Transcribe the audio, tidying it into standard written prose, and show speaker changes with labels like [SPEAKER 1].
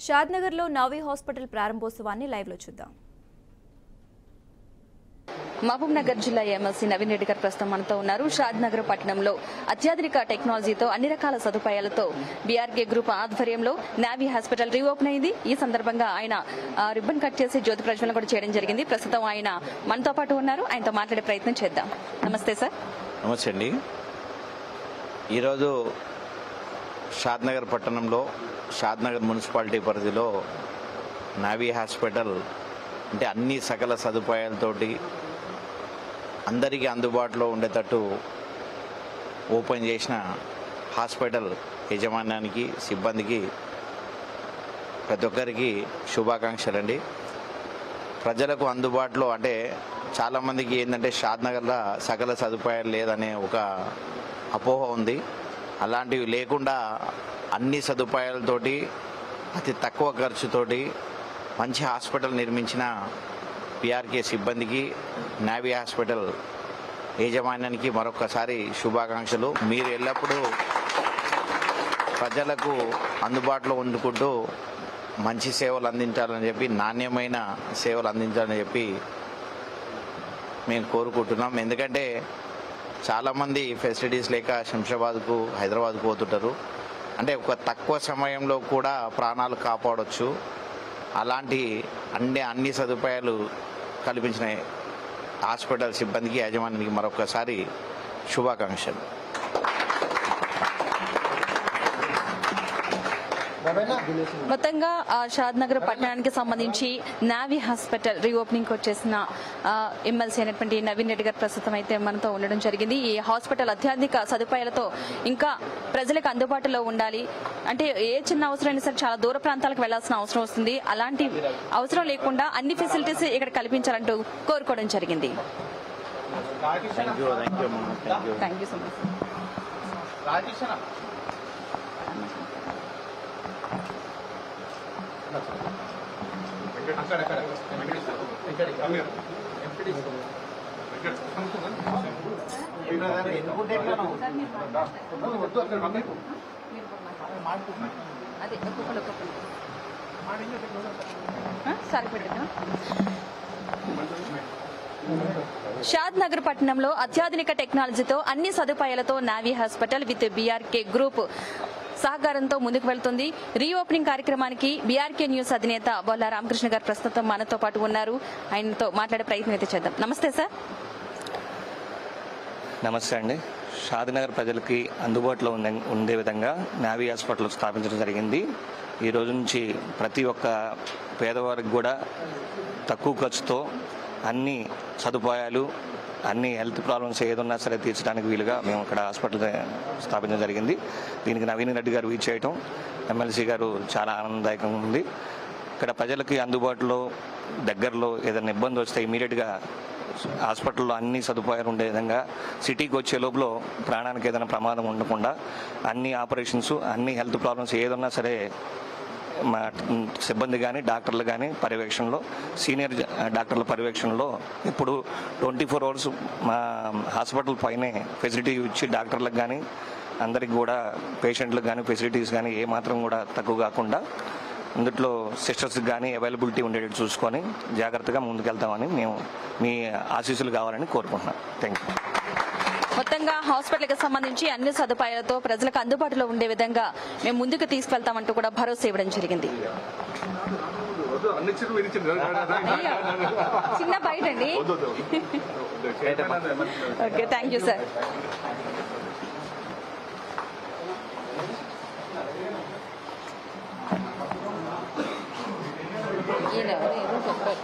[SPEAKER 1] షాద్నగర్లో navy hospital ప్రారంభోత్సవాన్ని లైవ్లో చూద్దాం.
[SPEAKER 2] మహబూబ్ నగర్ జిల్లా ఎమ్మెల్సీ నవీన్ రెడ్డి గారు ప్రస్తుతం మనతో ఉన్నారు. షాద్నగర్ పట్టణంలో అత్యాధునిక టెక్నాలజీతో అన్ని రకాల సదుపాయాలతో బీఆర్కే గ్రూప్ ఆధ్వర్యంలో నావీ హాస్పిటల్ రీఓపెన్ అయింది. ఈ సందర్భంగా ఆయన రిబ్బన్ కట్ చేసి జ్యోతి ప్రజ్వలన కూడా చేయడం జరిగింది. ప్రస్తుతం ఆయన మనతో పాటు ఉన్నారు. ఆయనతో మాట్లాడే ప్రయత్నం చేద్దాం. నమస్తే సార్.
[SPEAKER 3] నమస్తే అండి. ఈరోజు షాద్నగర్ పట్టణంలో షాద్నగర్ మున్సిపాలిటీ పరిధిలో నావీ హాస్పిటల్ అంటే అన్ని సకల సదుపాయాలతోటి అందరికీ అందుబాటులో ఉండేటట్టు ఓపెన్ చేసిన హాస్పిటల్ యాజమాన్యానికి, సిబ్బందికి, ప్రతి ఒక్కరికి శుభాకాంక్షలండి. ప్రజలకు అందుబాటులో అంటే చాలామందికి ఏంటంటే షాద్నగర్లో సకల సదుపాయాలు లేదనే ఒక అపోహ ఉంది. అలాంటివి లేకుండా అన్ని సదుపాయాలతోటి అతి తక్కువ ఖర్చుతోటి మంచి హాస్పిటల్ నిర్మించిన పిఆర్కే సిబ్బందికి, నావీ హాస్పిటల్ యాజమాన్యానికి మరొకసారి శుభాకాంక్షలు. మీరు ఎల్లప్పుడూ ప్రజలకు అందుబాటులో ఉండుకుంటూ మంచి సేవలు అందించాలని చెప్పి, నాణ్యమైన సేవలు అందించాలని చెప్పి మేము కోరుకుంటున్నాం. ఎందుకంటే చాలామంది ఫెసిలిటీస్ లేక శంషాబాద్కు, హైదరాబాద్కు పోతుంటారు. అంటే ఒక తక్కువ సమయంలో కూడా ప్రాణాలు కాపాడవచ్చు. అలాంటి అన్ని సదుపాయాలు కల్పించిన హాస్పిటల్ సిబ్బందికి, యాజమాన్యానికి మరొకసారి శుభాకాంక్షలు.
[SPEAKER 2] మొత్తంగా షాద్నగర్ పట్టణానికి సంబంధించి నావీ హాస్పిటల్ రీఓపెనింగ్ వచ్చేసిన ఎమ్మెల్సీ అయినటువంటి నవీన్ రెడ్డి గారు ప్రస్తుతం అయితే మనతో ఉండడం జరిగింది. ఈ హాస్పిటల్ అత్యాధునిక సదుపాయాలతో ఇంకా ప్రజలకు అందుబాటులో ఉండాలి. అంటే ఏ చిన్న అవసరమైనా సరే చాలా దూర ప్రాంతాలకు వెళ్లాల్సిన అవసరం వస్తుంది. అలాంటి అవసరం లేకుండా అన్ని ఫెసిలిటీస్ ఇక్కడ కల్పించాలంటూ కోరుకోవడం జరిగింది. Thank you so much. Shadnagar పట్టణంలో అత్యాధునిక టెక్నాలజీతో అన్ని సదుపాయాలతో navy hospital with BRK group సహకారంతో ముందుకు వెళ్తుంది. రీఓపెనింగ్ కార్యక్రమానికి బీఆర్కే న్యూస్ అధినేత బొల్లా రామకృష్ణ గారు ప్రస్తుతం మనతో పాటు ఉన్నారు. ఆయనతో మాట్లాడే ప్రయత్నం అయితే చేద్దాం. నమస్తే సార్.
[SPEAKER 4] నమస్తే అండి. షాద్నగర్ ప్రజలకి అందుబాటులో ఉండే విధంగా నావీ హాస్పిటల్ స్థాపించడం జరిగింది. ఈ రోజు నుంచి ప్రతి ఒక్క పేదవారికి కూడా తక్కువ ఖర్చుతో అన్ని సదుపాయాలు, అన్ని హెల్త్ ప్రాబ్లమ్స్ ఏదన్నా సరే తీర్చడానికి వీలుగా మేము ఇక్కడ హాస్పిటల్ స్థాపించడం జరిగింది. దీనికి నవీన్ రెడ్డి గారు వీచ్ చేయటం, ఎమ్మెల్సీ గారు చాలా ఆనందదాయకంగా ఉంది. ఇక్కడ ప్రజలకి అందుబాటులో దగ్గరలో ఏదైనా ఇబ్బంది వస్తే ఇమీడియట్గా హాస్పిటల్లో అన్ని సదుపాయాలు ఉండే విధంగా, సిటీకి వచ్చే లోపల ప్రాణానికి ఏదైనా ప్రమాదం ఉండకుండా అన్ని ఆపరేషన్స్, అన్ని హెల్త్ ప్రాబ్లమ్స్ ఏదన్నా సరే మా సిబ్బంది కానీ, డాక్టర్లు కానీ పర్యవేక్షణలో, సీనియర్ డాక్టర్ల పర్యవేక్షణలో ఇప్పుడు 24 hours మా హాస్పిటల్ పైనే ఫెసిలిటీ ఇచ్చి డాక్టర్లకు కానీ, అందరికి కూడా పేషెంట్లకు కానీ ఫెసిలిటీస్ కానీ ఏమాత్రం కూడా తక్కువ కాకుండా అందులో సిస్టర్స్కి కానీ అవైలబిలిటీ ఉండేటట్టు చూసుకొని జాగ్రత్తగా ముందుకెళ్తామని మేము మీ ఆశీస్సులు కావాలని కోరుకుంటున్నాం. Thank you.
[SPEAKER 2] మొత్తంగా హాస్పిటల్కి సంబంధించి అన్ని సదుపాయాలతో ప్రజలకు అందుబాటులో ఉండే విధంగా మేము ముందుకు తీసుకెళ్తామంటూ కూడా భరోసా ఇవ్వడం జరిగింది. చిన్న బయట అండి. Okay, thank you sir. ఈయన ఎవరు చెప్పారు.